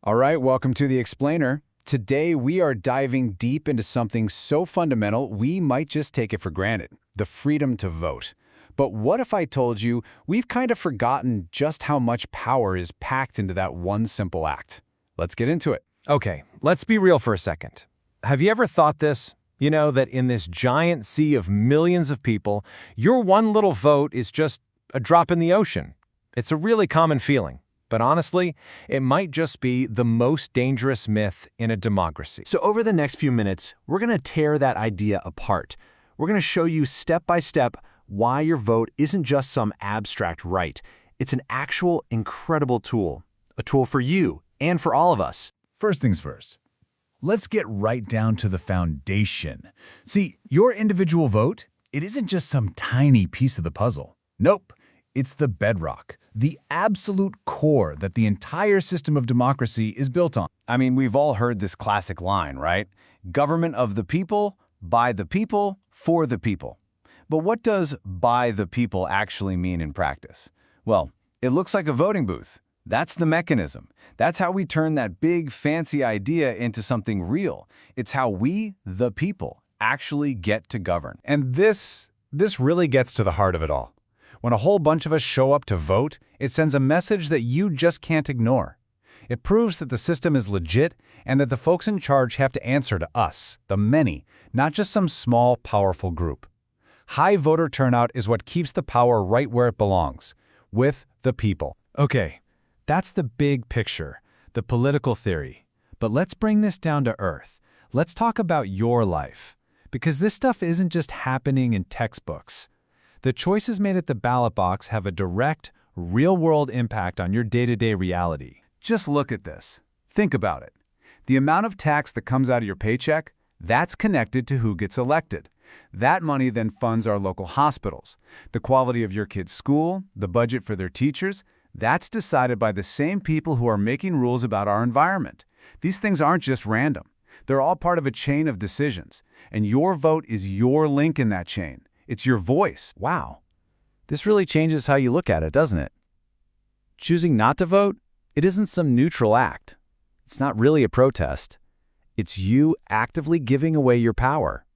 All right, welcome to The Explainer. Today we are diving deep into something so fundamental we might just take it for granted, the freedom to vote. But what if I told you we've kind of forgotten just how much power is packed into that one simple act? Let's get into it. Okay, let's be real for a second. Have you ever thought this? You know, that in this giant sea of millions of people, your one little vote is just a drop in the ocean. It's a really common feeling. But honestly, it might just be the most dangerous myth in a democracy. So over the next few minutes, we're going to tear that idea apart. We're going to show you step by step why your vote isn't just some abstract right. It's an actual incredible tool. A tool for you and for all of us. First things first. Let's get right down to the foundation. See, your individual vote, it isn't just some tiny piece of the puzzle. Nope. It's the bedrock, the absolute core that the entire system of democracy is built on. I mean, we've all heard this classic line, right? Government of the people, by the people, for the people. But what does by the people actually mean in practice? Well, it looks like a voting booth. That's the mechanism. That's how we turn that big, fancy idea into something real. It's how we, the people, actually get to govern. And this really gets to the heart of it all. When a whole bunch of us show up to vote, it sends a message that you just can't ignore. It proves that the system is legit and that the folks in charge have to answer to us, the many, not just some small, powerful group. High voter turnout is what keeps the power right where it belongs, with the people. Okay, that's the big picture, the political theory. But let's bring this down to earth. Let's talk about your life. Because this stuff isn't just happening in textbooks. The choices made at the ballot box have a direct, real-world impact on your day-to-day reality. Just look at this. Think about it. The amount of tax that comes out of your paycheck, that's connected to who gets elected. That money then funds our local hospitals. The quality of your kids' school, the budget for their teachers, that's decided by the same people who are making rules about our environment. These things aren't just random. They're all part of a chain of decisions, and your vote is your link in that chain. It's your voice. Wow. This really changes how you look at it, doesn't it? Choosing not to vote, it isn't some neutral act. It's not really a protest. It's you actively giving away your power.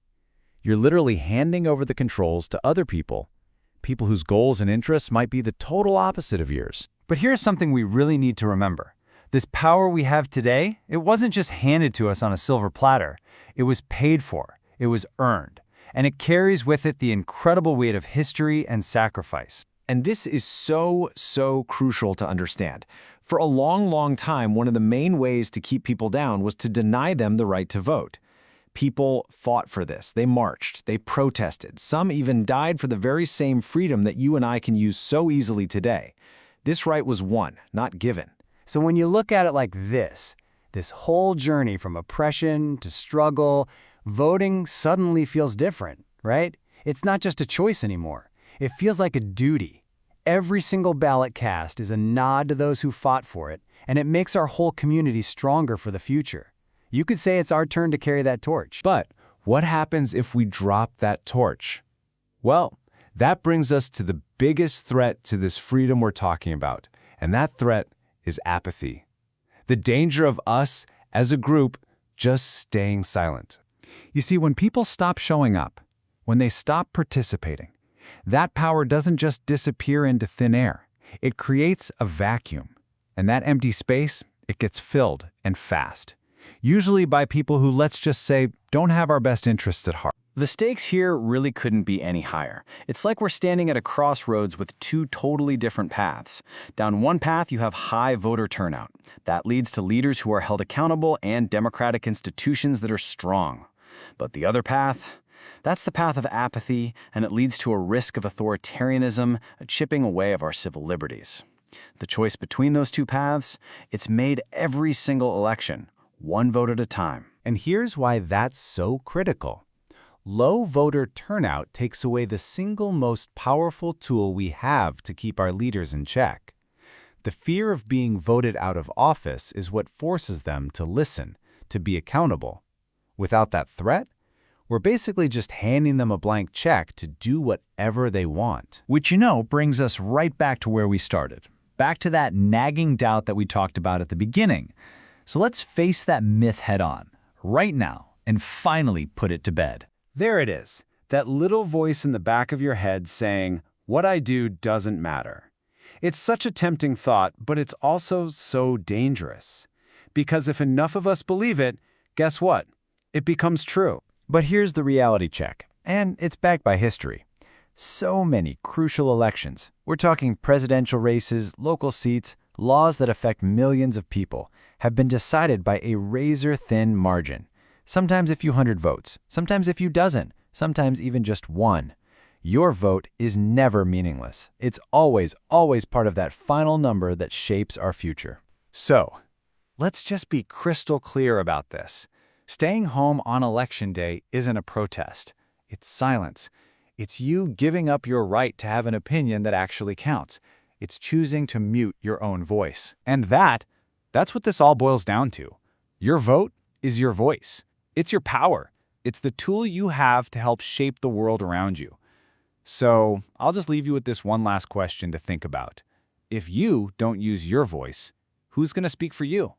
You're literally handing over the controls to other people whose goals and interests might be the total opposite of yours. But here's something we really need to remember. This power we have today, it wasn't just handed to us on a silver platter. It was paid for. It was earned. And it carries with it the incredible weight of history and sacrifice. And this is so crucial to understand. For a long time, one of the main ways to keep people down was to deny them the right to vote. People fought for this. They marched. They protested. Some even died for the very same freedom that you and I can use so easily today. This right was won, not given. So when you look at it like this whole journey from oppression to struggle, voting suddenly feels different, right? It's not just a choice anymore. It feels like a duty. Every single ballot cast is a nod to those who fought for it, and it makes our whole community stronger for the future. You could say it's our turn to carry that torch. But what happens if we drop that torch? Well, that brings us to the biggest threat to this freedom we're talking about, and that threat is apathy. The danger of us, as a group, just staying silent. You see, when people stop showing up, when they stop participating, that power doesn't just disappear into thin air. It creates a vacuum. And that empty space, it gets filled and fast. Usually by people who, let's just say, don't have our best interests at heart. The stakes here really couldn't be any higher. It's like we're standing at a crossroads with two totally different paths. Down one path, you have high voter turnout. That leads to leaders who are held accountable and democratic institutions that are strong. But the other path, that's the path of apathy, and it leads to a risk of authoritarianism, a chipping away of our civil liberties. The choice between those two paths, it's made every single election, one vote at a time. And here's why that's so critical. Low voter turnout takes away the single most powerful tool we have to keep our leaders in check. The fear of being voted out of office is what forces them to listen, to be accountable. Without that threat, we're basically just handing them a blank check to do whatever they want. Which, brings us right back to where we started. Back to that nagging doubt that we talked about at the beginning. So let's face that myth head-on, right now, and finally put it to bed. There it is, that little voice in the back of your head saying, "What I do doesn't matter." It's such a tempting thought, but it's also so dangerous. Because if enough of us believe it, guess what? It becomes true. But here's the reality check, and it's backed by history. So many crucial elections. We're talking presidential races, local seats, laws that affect millions of people, have been decided by a razor-thin margin. Sometimes a few hundred votes, sometimes a few dozen, sometimes even just one. Your vote is never meaningless. It's always, always part of that final number that shapes our future. So, let's just be crystal clear about this. Staying home on Election Day isn't a protest. It's silence. It's you giving up your right to have an opinion that actually counts. It's choosing to mute your own voice. And that's what this all boils down to. Your vote is your voice. It's your power. It's the tool you have to help shape the world around you. So, I'll just leave you with this one last question to think about. If you don't use your voice, who's going to speak for you?